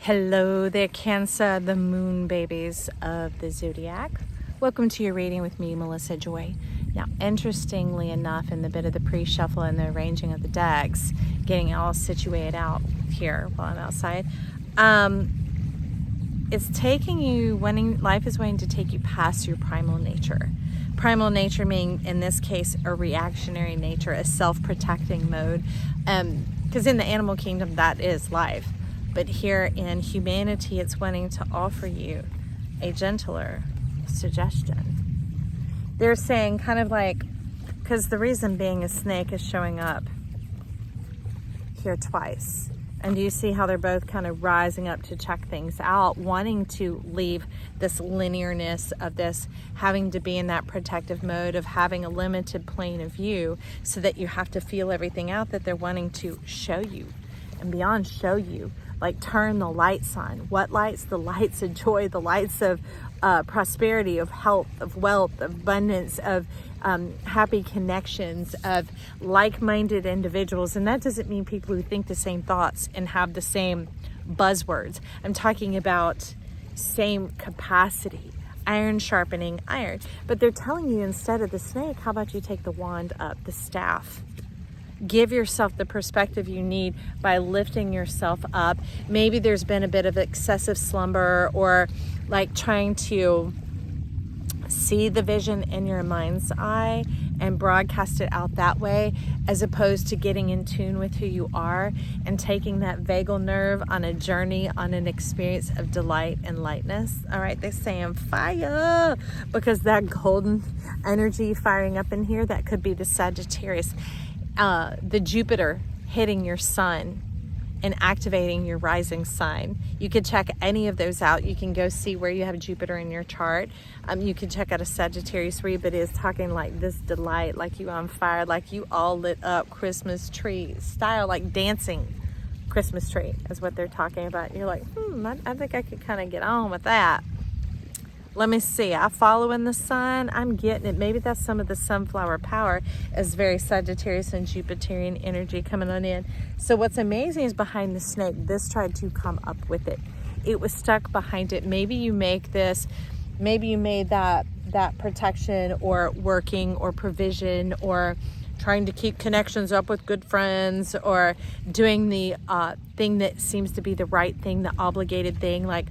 Hello there, Cancer, the moon babies of the zodiac. Welcome to your reading with me, Melissa Joy. Now, interestingly enough, in the bit of the pre-shuffle and the arranging of the decks, getting it all situated out here while I'm outside, it's taking you, life is wanting to take you past your primal nature. Primal nature meaning, in this case, a reactionary nature, a self-protecting mode. Because in the animal kingdom, that is life. But here in humanity, it's wanting to offer you a gentler suggestion. They're saying kind of like, because the reason being a snake is showing up here twice. And you see how they're both kind of rising up to check things out, wanting to leave this linearness of this, having to be in that protective mode of having a limited plane of view so that you have to feel everything out that they're wanting to show you. And beyond show you, like turn the lights on. What lights? The lights of joy, the lights of prosperity, of health, of wealth, of abundance, of happy connections, of like-minded individuals. And that doesn't mean people who think the same thoughts and have the same buzzwords. I'm talking about same capacity, iron sharpening iron. But they're telling you, instead of the snake, how about you take the wand up, the staff? Give yourself the perspective you need by lifting yourself up. Maybe there's been a bit of excessive slumber, or like trying to see the vision in your mind's eye and broadcast it out that way, as opposed to getting in tune with who you are and taking that vagal nerve on a journey, on an experience of delight and lightness. All right, they're saying fire, because that golden energy firing up in here, that could be the Sagittarius. The Jupiter hitting your sun and activating your rising sign. You could check any of those out. You can go see where you have Jupiter in your chart. You can check out a Sagittarius for you, but it's talking like this delight, like you on fire, like you all lit up Christmas tree style, like dancing Christmas tree is what they're talking about. You're like, I think I could kind of get on with that. Let me see, I follow in the sun, I'm getting it. Maybe that's some of the sunflower power, is very Sagittarius and Jupiterian energy coming on in. So what's amazing is behind the snake, this tried to come up with it. It was stuck behind it. Maybe you make this, maybe you made that protection or working or provision or trying to keep connections up with good friends, or doing the thing that seems to be the right thing, the obligated thing, like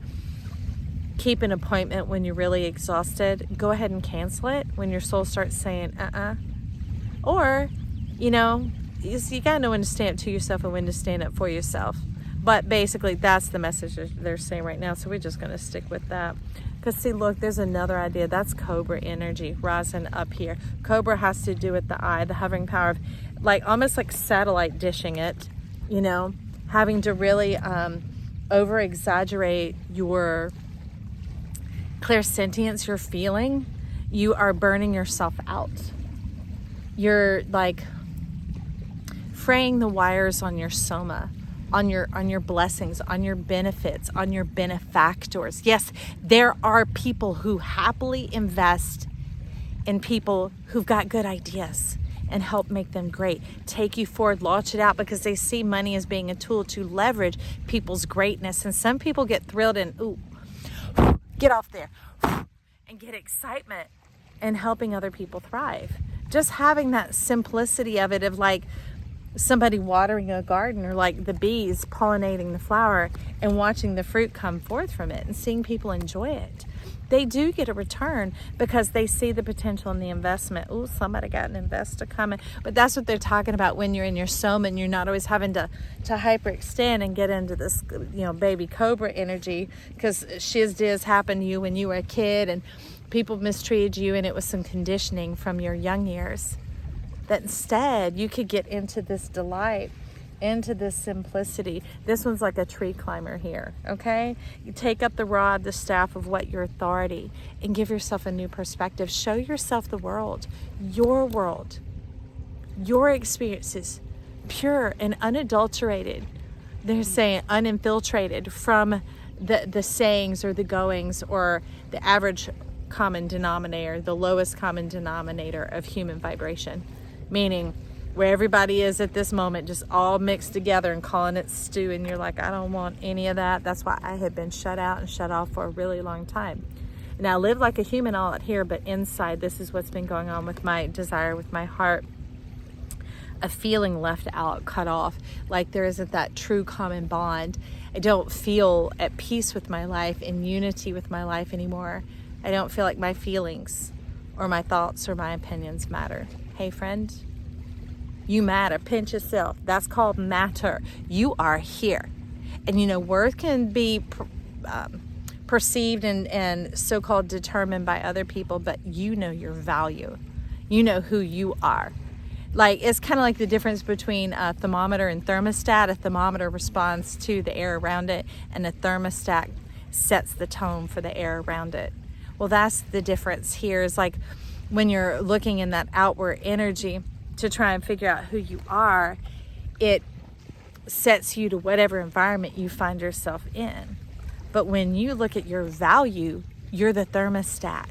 keep an appointment when you're really exhausted. Go ahead and cancel it when your soul starts saying or you gotta know when to stand up to yourself and when to stand up for yourself. But basically that's the message they're saying right now, so we're just going to stick with that. Because see, look, there's another idea. That's Cobra energy rising up here. Cobra has to do with the eye, the hovering power of, like, almost like satellite dishing it, having to really over exaggerate your clairsentience, you're feeling. You are burning yourself out. You're like fraying the wires on your soma, on your blessings, on your benefits, on your benefactors. Yes, there are people who happily invest in people who've got good ideas and help make them great, take you forward, launch it out, because they see money as being a tool to leverage people's greatness. And some people get thrilled and get off there and get excitement in helping other people thrive. Just having that simplicity of it, of like somebody watering a garden, or like the bees pollinating the flower and watching the fruit come forth from it and seeing people enjoy it. They do get a return because they see the potential in the investment. Somebody got an investor coming. But that's what they're talking about when you're in your soma and you're not always having to hyperextend and get into this, baby Cobra energy, because shiz happened to you when you were a kid and people mistreated you, and it was some conditioning from your young years. That instead you could get into this delight, into this simplicity. This one's like a tree climber here, okay? You take up the rod, the staff of what your authority, and give yourself a new perspective. Show yourself the world, your experiences, pure and unadulterated. They're saying uninfiltrated from the sayings or the goings or the average common denominator, the lowest common denominator of human vibration. Meaning where everybody is at this moment, just all mixed together and calling it stew. And you're like, I don't want any of that. That's why I had been shut out and shut off for a really long time. And I live like a human all out here, but inside, this is what's been going on with my desire, with my heart. A feeling left out, cut off, like there isn't that true common bond. I don't feel at peace with my life, in unity with my life anymore. I don't feel like my feelings or my thoughts or my opinions matter. Hey friend, you matter. Pinch yourself. That's called matter. You are here. And you know, worth can be perceived and so-called determined by other people, but you know your value. You know who you are. Like, it's kind of like the difference between a thermometer and thermostat. A thermometer responds to the air around it, and a thermostat sets the tone for the air around it. Well, that's the difference here, is like when you're looking in that outward energy to try and figure out who you are, it sets you to whatever environment you find yourself in. But when you look at your value, you're the thermostat.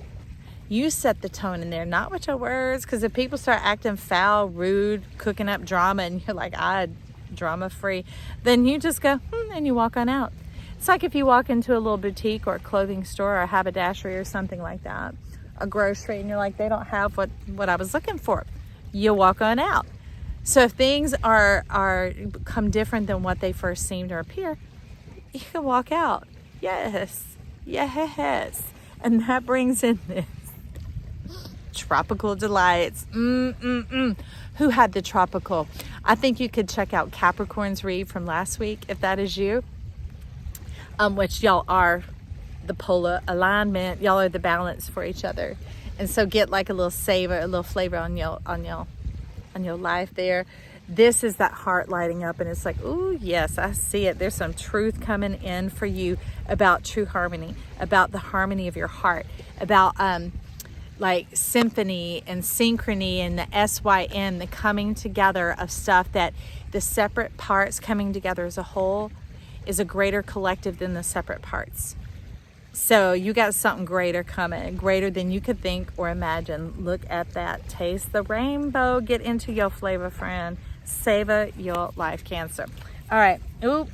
You set the tone in there, not with your words. Because if people start acting foul, rude, cooking up drama, and you're like, drama free, then you just go, and you walk on out. It's like if you walk into a little boutique or a clothing store or a haberdashery or something like that, a grocery, and you're like, they don't have what I was looking for. You walk on out. So if things are become different than what they first seemed or appear, you can walk out. Yes. And that brings in this. Tropical delights. Who had the tropical? I think you could check out Capricorn's read from last week if that is you, which y'all are the polar alignment. Y'all are the balance for each other, and so get like a little savor, a little flavor on your life there. This is that heart lighting up, and it's like, ooh, yes, I see it. There's some truth coming in for you about true harmony, about the harmony of your heart, about like symphony and synchrony and the SYN, the coming together of stuff, that the separate parts coming together as a whole is a greater collective than the separate parts. So you got something greater coming, greater than you could think or imagine. Look at that. Taste the rainbow. Get into your flavor, friend. Savor your life, Cancer. All right. Ooh.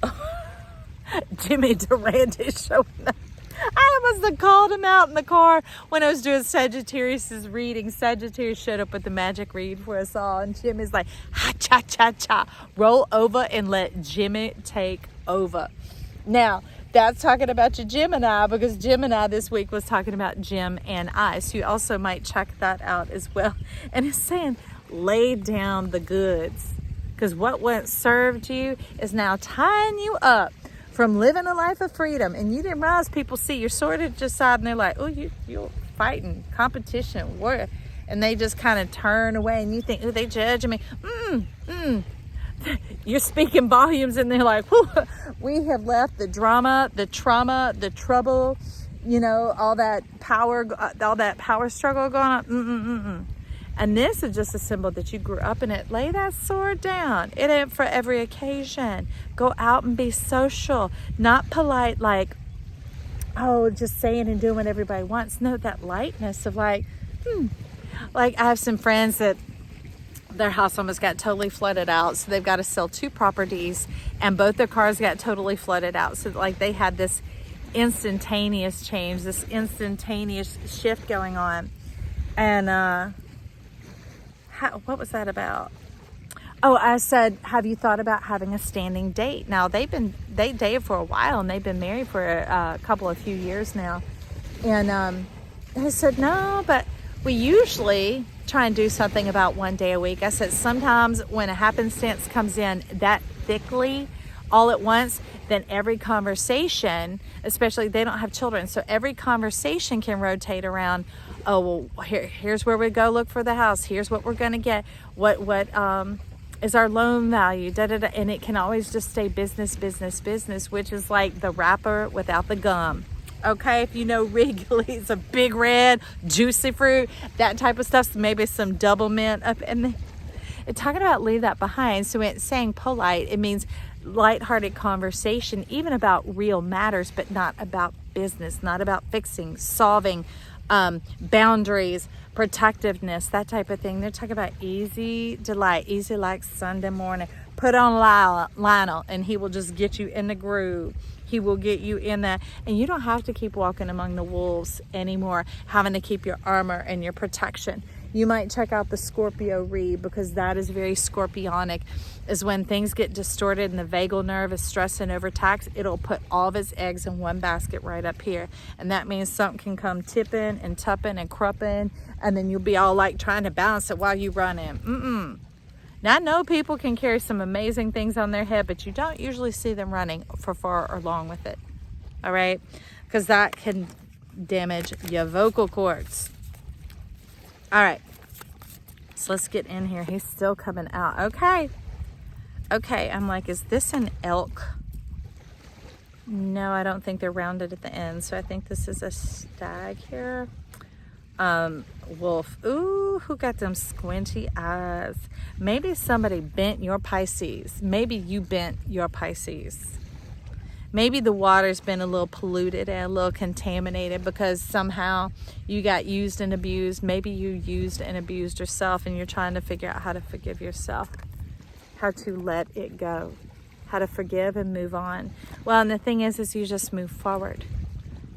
Jimmy Durante showing up. I must have called him out in the car when I was doing Sagittarius's reading. Sagittarius showed up with the magic read for us all, and Jimmy's like, ha cha cha cha, roll over and let Jimmy take over. Now, that's talking about your Gemini, because Gemini this week was talking about Jim and I. So you also might check that out as well. And it's saying, lay down the goods, because what once served you is now tying you up from living a life of freedom. And you didn't realize people see your sword at your side, and they're like, oh, you're fighting, competition, war. And they just kind of turn away, and you think, oh, they judging me. You're speaking volumes, and they're like, whew, we have left the drama, the trauma, the trouble, you know, all that power struggle going on. And this is just a symbol that you grew up in it. Lay that sword down. It ain't for every occasion. Go out and be social, not polite, like, oh, just saying and doing what everybody wants. No, that lightness of like, Like, I have some friends that their house almost got totally flooded out, so they've got to sell 2 properties, and both their cars got totally flooded out. So like they had this instantaneous change, this instantaneous shift going on. And what was that about? Oh, I said, have you thought about having a standing date? Now they dated for a while, and they've been married for a couple of few years now. And I said, no, but we usually try and do something about 1 day a week. I said, sometimes when a happenstance comes in that thickly all at once, then every conversation, especially they don't have children, so every conversation can rotate around, oh, well, here's where we go look for the house. Here's what we're going to get. What is our loan value? And it can always just stay business, which is like the wrapper without the gum. Okay, if you know Wrigley's, a big red, juicy fruit, that type of stuff, so maybe some double mint up in there. It's talking about leave that behind. So when it's saying polite, it means lighthearted conversation, even about real matters, but not about business, not about fixing, solving, boundaries, protectiveness, that type of thing. They're talking about easy delight, easy like Sunday morning. Put on Lionel and he will just get you in the groove. He will get you in that, and you don't have to keep walking among the wolves anymore, having to keep your armor and your protection. You might check out the Scorpio read, because that is very scorpionic, is when things get distorted and the vagal nerve is stressed and overtaxed, it'll put all of its eggs in one basket right up here. And that means something can come tipping and tupping and crupping, and then you'll be all like trying to balance it while you run in. Now, I know people can carry some amazing things on their head, but you don't usually see them running for far or long with it. All right? Because that can damage your vocal cords. All right. So let's get in here. He's still coming out. Okay. I'm like, is this an elk? No, I don't think they're rounded at the end. So I think this is a stag here. Wolf. Ooh, who got them squinty eyes? Maybe somebody bent your Pisces. Maybe you bent your Pisces. Maybe the water's been a little polluted and a little contaminated because somehow you got used and abused. Maybe you used and abused yourself, and you're trying to figure out how to forgive yourself, how to let it go, how to forgive and move on. Well, and the thing is you just move forward.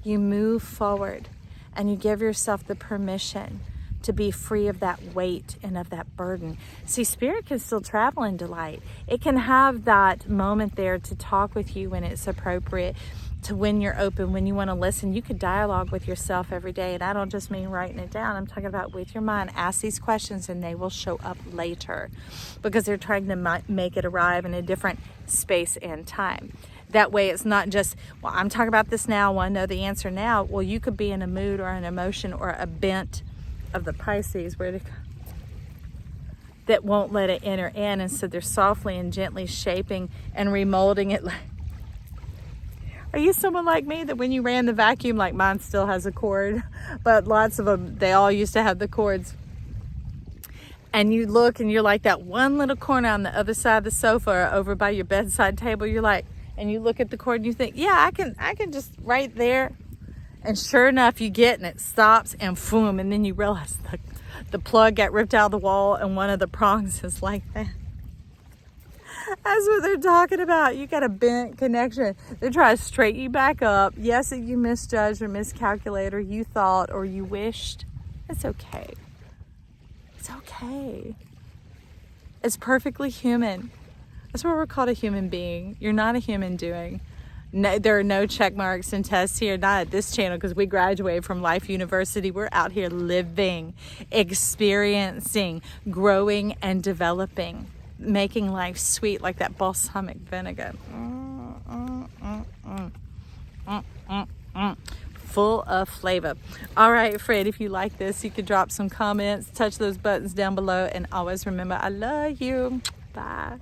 You move forward. And you give yourself the permission to be free of that weight and of that burden. See, spirit can still travel in delight. It can have that moment there to talk with you when it's appropriate, to when you're open, when you want to listen. You could dialogue with yourself every day. And I don't just mean writing it down. I'm talking about with your mind. Ask these questions and they will show up later, because they're trying to make it arrive in a different space and time. That way it's not just, well, I'm talking about this now, I want to know the answer now. Well, you could be in a mood or an emotion or a bent of the Pisces that won't let it enter in. And so they're softly and gently shaping and remolding it. Are you someone like me that when you ran the vacuum, like mine still has a cord, but lots of them, they all used to have the cords. And you look and you're like that one little corner on the other side of the sofa or over by your bedside table, you're like, and you look at the cord and you think, yeah, I can just right there. And sure enough, you get and it stops and boom, and then you realize the plug got ripped out of the wall and one of the prongs is like that. That's what they're talking about. You got a bent connection. They're trying to straighten you back up. Yes, you misjudged or miscalculated, or you thought or you wished. It's okay. It's okay. It's perfectly human. That's why we're called a human being. You're not a human doing. No, there are no check marks and tests here, not at this channel, because we graduated from Life University. We're out here living, experiencing, growing, and developing, making life sweet like that balsamic vinegar. Full of flavor. All right, Fred, if you like this, you could drop some comments, touch those buttons down below, and always remember, I love you. Bye.